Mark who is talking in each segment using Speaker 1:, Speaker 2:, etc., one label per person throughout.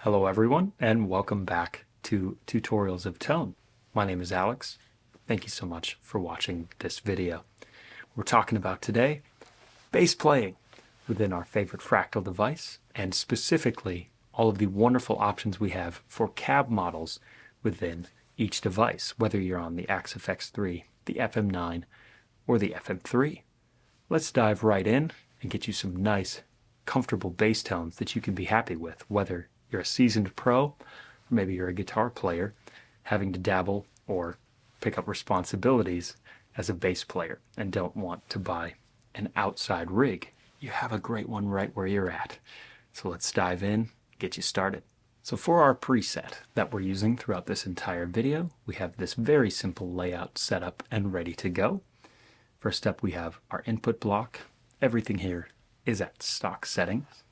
Speaker 1: Hello everyone, and welcome back to Tutorials of Tone. My name is Alex. Thank you so much for watching this video. We're talking about today bass playing within our favorite Fractal device, and specifically all of the wonderful options we have for cab models within each device, whether you're on the FX3, the FM9, or the FM3. Let's dive right in and get you some nice, comfortable bass tones that you can be happy with, whether you're a seasoned pro, or maybe you're a guitar player having to dabble or pick up responsibilities as a bass player and don't want to buy an outside rig. You have a great one right where you're at. So let's dive in, get you started. So for our preset that we're using throughout this entire video, we have this very simple layout set up and ready to go. First up, we have our input block. Everything here is at stock settings.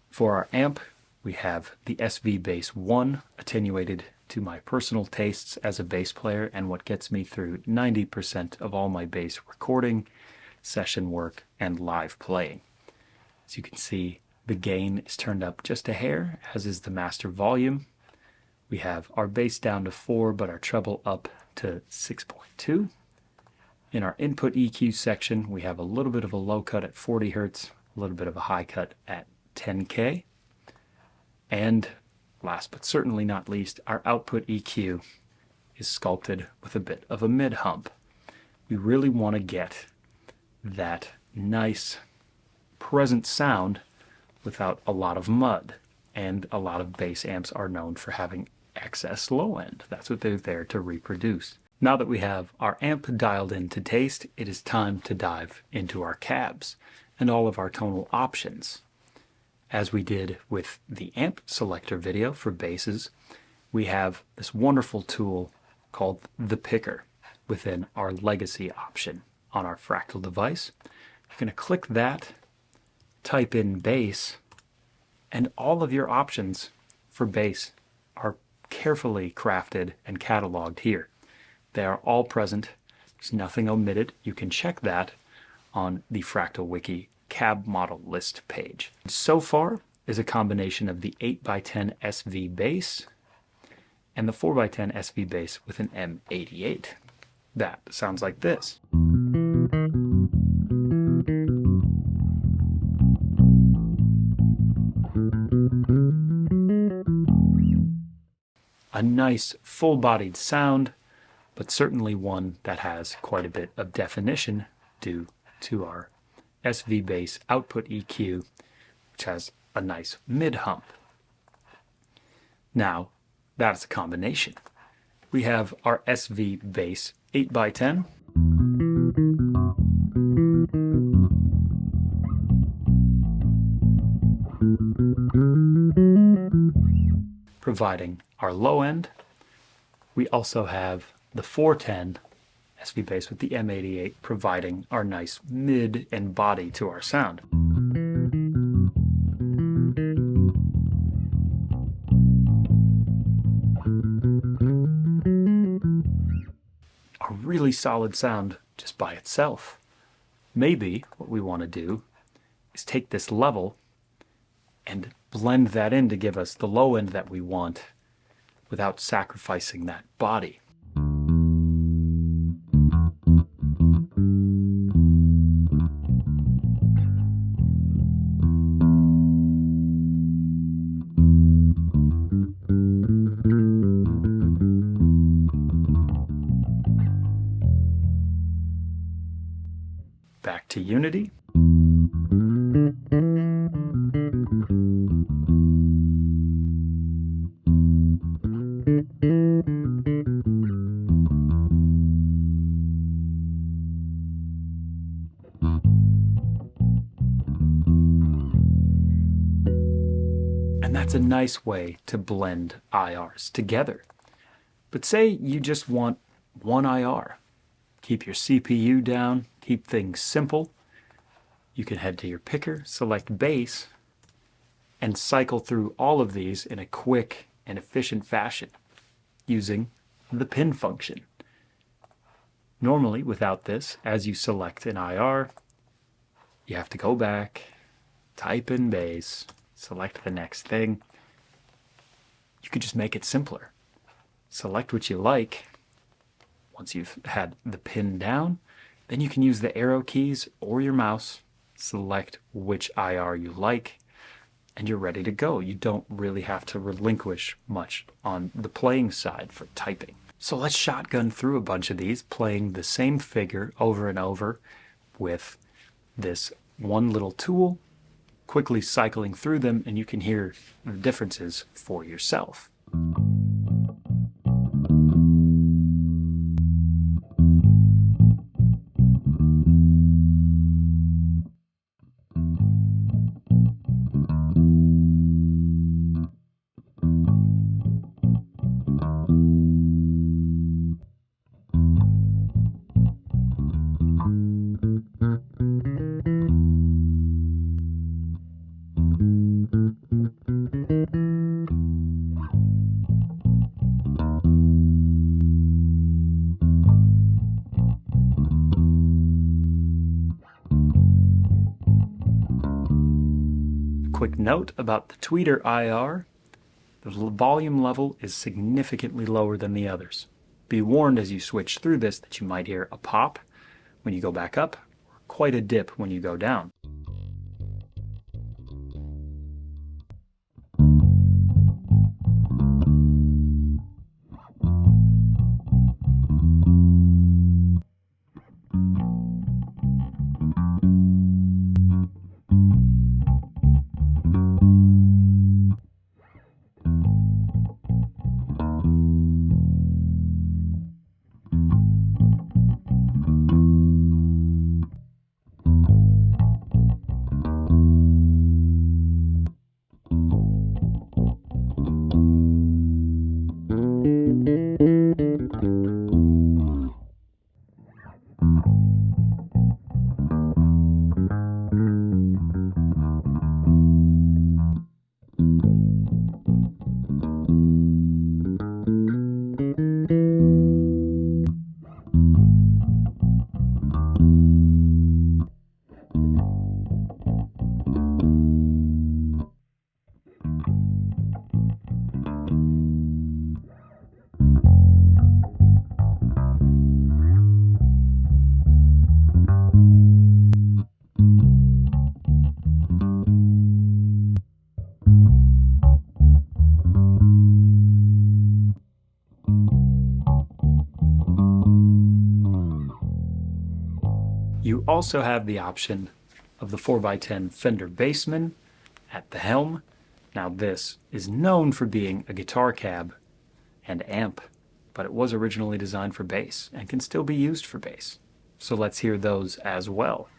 Speaker 1: For our amp, we have the SV Bass 1 attenuated to my personal tastes as a bass player and what gets me through 90% of all my bass recording, session work, and live playing. As you can see, the gain is turned up just a hair, as is the master volume. We have our bass down to 4, but our treble up to 6.2. In our input EQ section, we have a little bit of a low cut at 40 Hz, a little bit of a high cut at 10K. And last but certainly not least, our output EQ is sculpted with a bit of a mid hump. We really want to get that nice present sound without a lot of mud, and a lot of bass amps are known for having excess low end. That's what they're there to reproduce. Now that we have our amp dialed in to taste, it is time to dive into our cabs and all of our tonal options. As we did with the amp selector video for basses, we have this wonderful tool called the picker within our legacy option on our Fractal device. You're going to click that, type in bass, and all of your options for bass are carefully crafted and cataloged here. They are all present. There's nothing omitted. You can check that on the Fractal Wiki cab model list page. So far is a combination of the 8x10 SV bass and the 4x10 SV bass with an M88. That sounds like this. A nice full-bodied sound, but certainly one that has quite a bit of definition due to our SV bass output EQ, which has a nice mid hump. Now, that's a combination. We have our SV bass 8x10. Providing our low end. We also have the 410 SV bass with the M88 providing our nice mid and body to our sound. A really solid sound just by itself. Maybe what we want to do is take this level and blend that in to give us the low end that we want without sacrificing that body. Back to Unity. And that's a nice way to blend IRs together. But say you just want one IR. Keep your CPU down, keep things simple. You can head to your picker, select bass, and cycle through all of these in a quick and efficient fashion using the pin function. Normally, without this, as you select an IR, you have to go back, type in bass, select the next thing, you could just make it simpler. Select what you like. Once you've had the pin down, then you can use the arrow keys or your mouse, select which IR you like, and you're ready to go. You don't really have to relinquish much on the playing side for typing. So let's shotgun through a bunch of these, playing the same figure over and over with this one little tool, quickly cycling through them, and you can hear the differences for yourself. Quick note about the tweeter IR, the volume level is significantly lower than the others. Be warned as you switch through this that you might hear a pop when you go back up, or quite a dip when you go down. You also have the option of the 4x10 Fender Bassman at the helm. Now this is known for being a guitar cab and amp, but it was originally designed for bass and can still be used for bass. So let's hear those as well.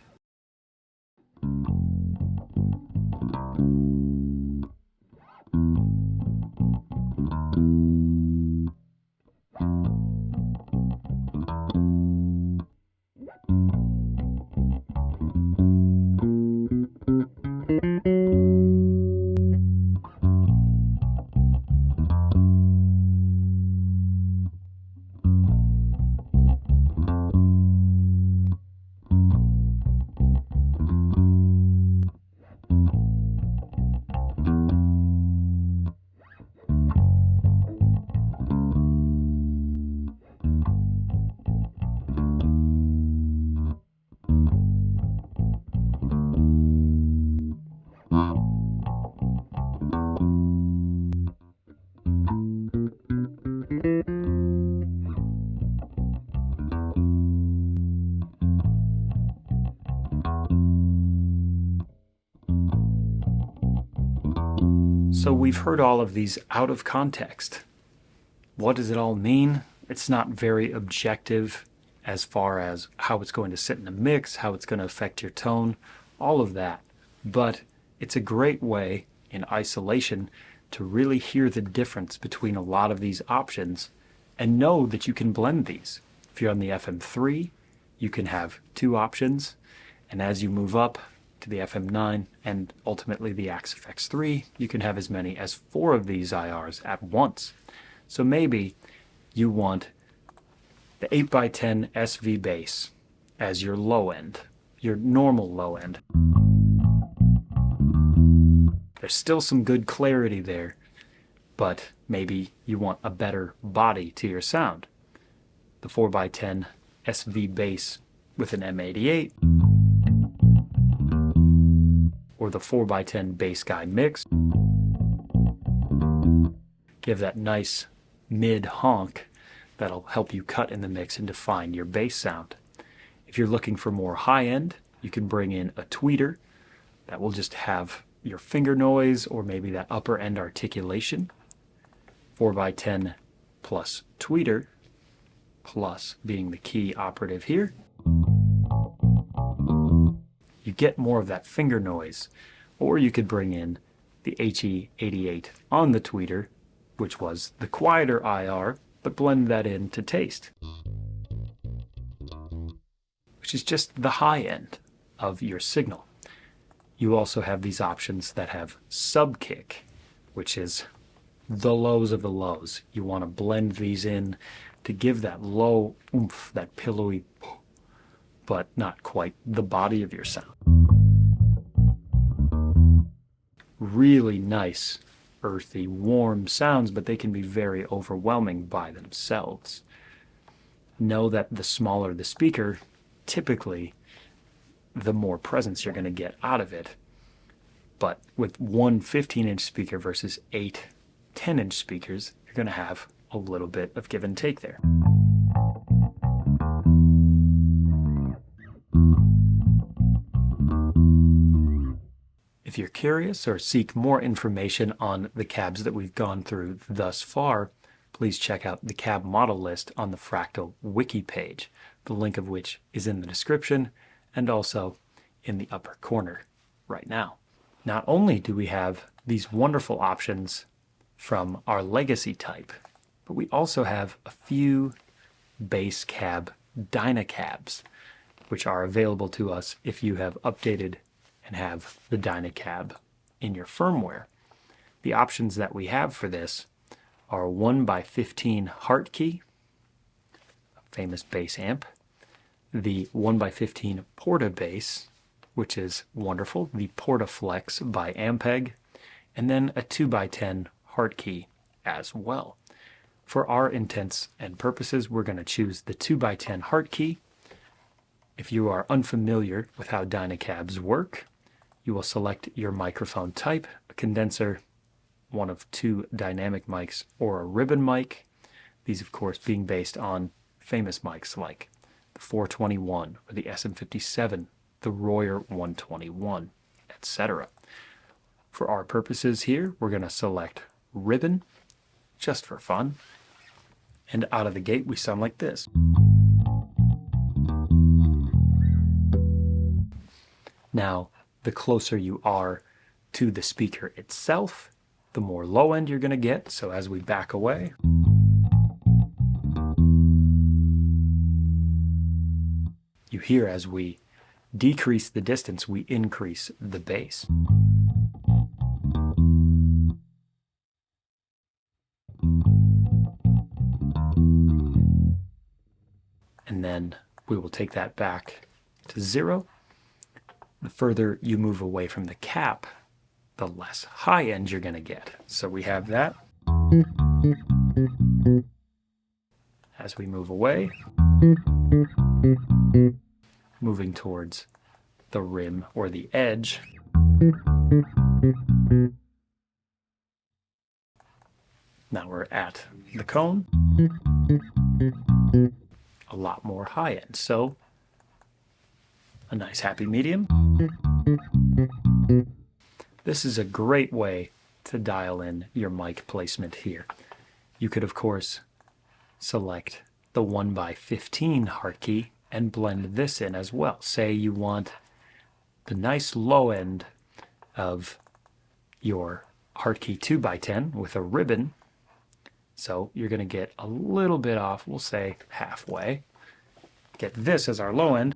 Speaker 1: So we've heard all of these out of context. What does it all mean? It's not very objective as far as how it's going to sit in a mix, how it's going to affect your tone, all of that. But it's a great way in isolation to really hear the difference between a lot of these options and know that you can blend these. If you're on the FM3, you can have 2 options, and as you move up to the FM9 and ultimately the FX3, you can have as many as 4 of these IRs at once. So maybe you want the 8x10 SV bass as your low end, your normal low end. There's still some good clarity there, but maybe you want a better body to your sound. The 4x10 SV bass with an M88, or the 4x10 bass guide mix. Give that nice mid honk that'll help you cut in the mix and define your bass sound. If you're looking for more high end, you can bring in a tweeter that will just have your finger noise or maybe that upper end articulation. 4x10 plus tweeter, plus being the key operative here. You get more of that finger noise. Or you could bring in the HE88 on the tweeter, which was the quieter IR, but blend that in to taste, which is just the high end of your signal. You also have these options that have sub-kick, which is the lows of the lows. You want to blend these in to give that low oomph, that pillowy, but not quite the body of your sound. Really nice, earthy, warm sounds, but they can be very overwhelming by themselves. Know that the smaller the speaker, typically the more presence you're going to get out of it. But with one 15-inch speaker versus 8 10-inch speakers, you're going to have a little bit of give and take there. If you're curious or seek more information on the cabs that we've gone through thus far, please check out the cab model list on the Fractal wiki page, the link of which is in the description and also in the upper corner right now. Not only do we have these wonderful options from our legacy type, but we also have a few bass cab Dyna-Cabs, which are available to us if you have updated and have the Dyna-Cab in your firmware. The options that we have for this are 1x15 heart key, a famous bass amp, the 1x15 Porta bass, which is wonderful, the Portaflex by Ampeg, and then a 2x10 heart key as well. For our intents and purposes, we're going to choose the 2x10 heart key. If you are unfamiliar with how Dyna-Cabs work, you will select your microphone type, a condenser, one of 2 dynamic mics, or a ribbon mic. These, of course, being based on famous mics like the 421 or the SM57, the Royer 121, etc. For our purposes here, we're going to select ribbon, just for fun. And out of the gate, we sound like this. Now, the closer you are to the speaker itself, the more low end you're going to get. So as we back away, you hear as we decrease the distance, we increase the bass. And then we will take that back to 0. The further you move away from the cap, the less high end you're going to get. So we have that. As we move away, moving towards the rim or the edge, now we're at the cone, a lot more high end. So a nice happy medium. This is a great way to dial in your mic placement here. You could, of course, select the 1x15 heart key and blend this in as well. Say you want the nice low end of your heart key 2x10 with a ribbon. So you're going to get a little bit off, we'll say halfway. Get this as our low end.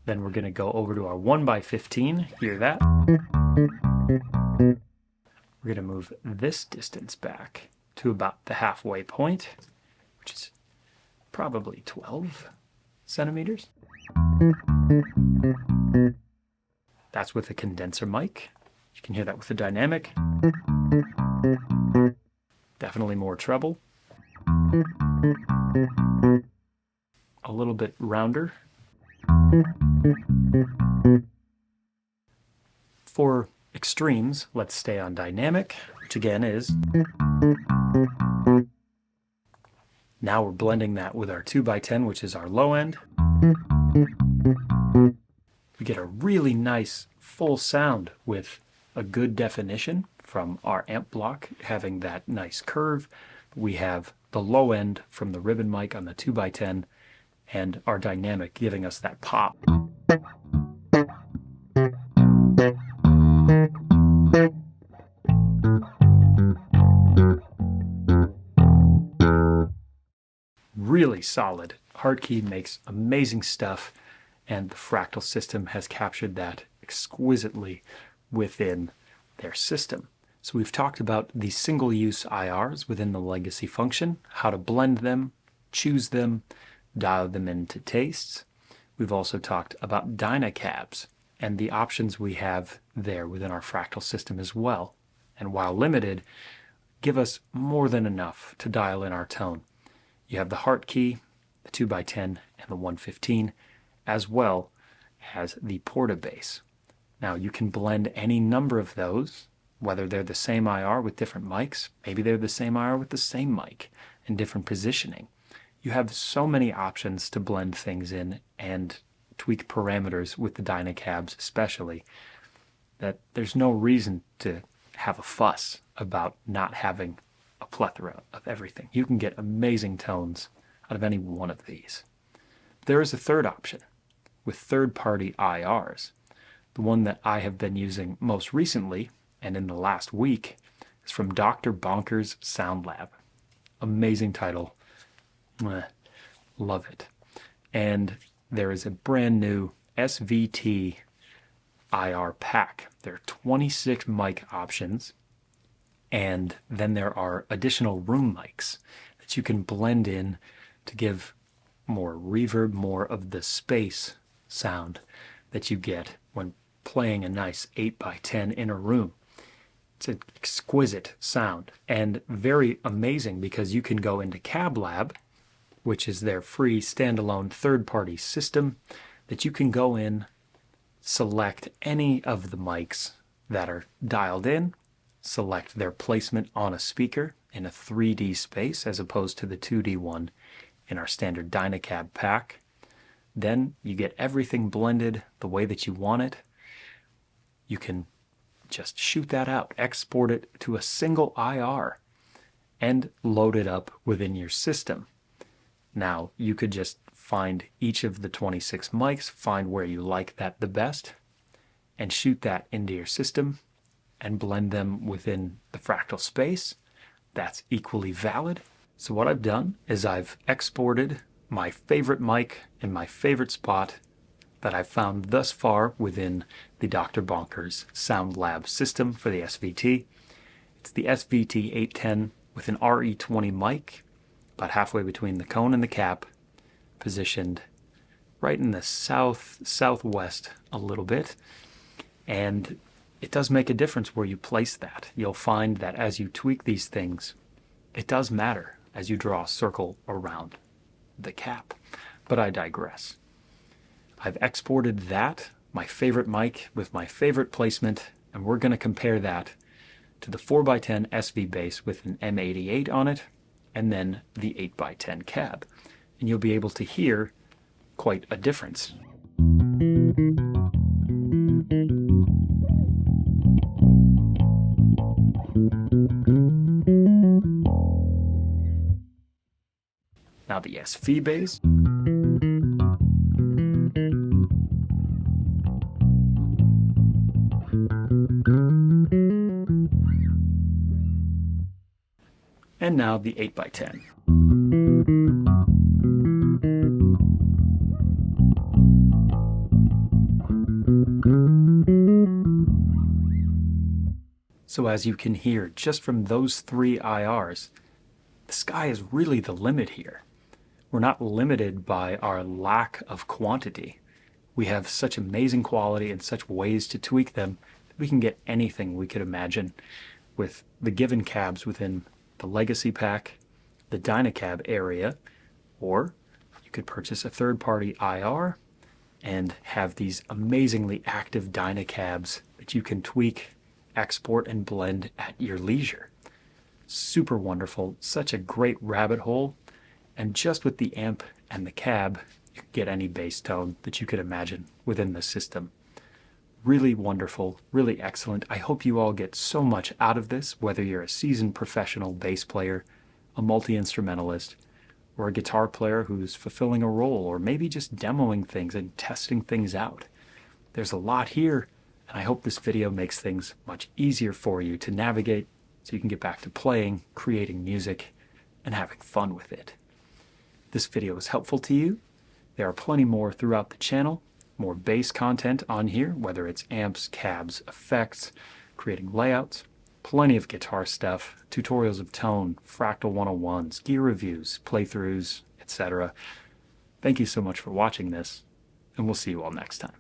Speaker 1: Then we're going to go over to our 1x15, hear that. We're going to move this distance back to about the halfway point, which is probably 12 centimeters. That's with a condenser mic. You can hear that with the dynamic. Definitely more treble. A little bit rounder. For extremes, let's stay on dynamic, which again is... Now we're blending that with our 2x10, which is our low end. We get a really nice full sound with a good definition from our amp block having that nice curve. We have the low end from the ribbon mic on the 2x10 and our dynamic giving us that pop. Really solid. Hardkey makes amazing stuff, and the Fractal system has captured that exquisitely within their system. So we've talked about the single-use IRs within the legacy function, how to blend them, choose them, dial them into tastes. We've also talked about Dyna-Cabs and the options we have there within our Fractal system as well. And while limited, give us more than enough to dial in our tone. You have the Hardkey, the 2x10, and the 115, as well as the Portabase. Now you can blend any number of those, whether they're the same IR with different mics, maybe they're the same IR with the same mic and different positioning. You have so many options to blend things in and tweak parameters with the Dyna-Cabs especially, that there's no reason to have a fuss about not having a plethora of everything. You can get amazing tones out of any one of these. There is a third option with third-party IRs. The one that I have been using most recently and in the last week is from Dr. Bonkers Sound Lab. Amazing title. Love it. And there is a brand new SVT IR pack. There are 26 mic options, and then there are additional room mics that you can blend in to give more reverb, more of the space sound that you get when playing a nice 8x10 in a room. It's an exquisite sound and very amazing because you can go into Cab Lab, which is their free standalone third-party system, that you can go in, select any of the mics that are dialed in, select their placement on a speaker in a 3D space as opposed to the 2D one in our standard Dyna-Cab pack. Then you get everything blended the way that you want it. You can just shoot that out, export it to a single IR, and load it up within your system. Now, you could just find each of the 26 mics, find where you like that the best, and shoot that into your system and blend them within the Fractal space. That's equally valid. So what I've done is I've exported my favorite mic in my favorite spot that I've found thus far within the Dr. Bonkers Sound Lab system for the SVT. It's the SVT 810 with an RE20 mic, about halfway between the cone and the cap, positioned right in the southwest a little bit. And it does make a difference where you place that. You'll find that as you tweak these things, it does matter as you draw a circle around the cap. But I digress. I've exported that, my favorite mic with my favorite placement, and we're going to compare that to the 4x10 SV bass with an M88 on it, and then the 8x10 cab. And you'll be able to hear quite a difference. Now the SV bass. And now the 8x10. So as you can hear, just from those three IRs, the sky is really the limit here. We're not limited by our lack of quantity. We have such amazing quality and such ways to tweak them that we can get anything we could imagine with the given cabs within the Legacy Pack, the Dyna-Cab area, or you could purchase a third-party IR and have these amazingly active Dyna-Cabs that you can tweak, export, and blend at your leisure. Super wonderful, such a great rabbit hole, and just with the amp and the cab, you could get any bass tone that you could imagine within the system. Really wonderful, really excellent. I hope you all get so much out of this, whether you're a seasoned professional bass player, a multi-instrumentalist, or a guitar player who's fulfilling a role, or maybe just demoing things and testing things out. There's a lot here, and I hope this video makes things much easier for you to navigate so you can get back to playing, creating music, and having fun with it. This video was helpful to you. There are plenty more throughout the channel, more bass content on here, whether it's amps, cabs, effects, creating layouts, plenty of guitar stuff, tutorials of tone, Fractal 101s, gear reviews, playthroughs, etc. Thank you so much for watching this, and we'll see you all next time.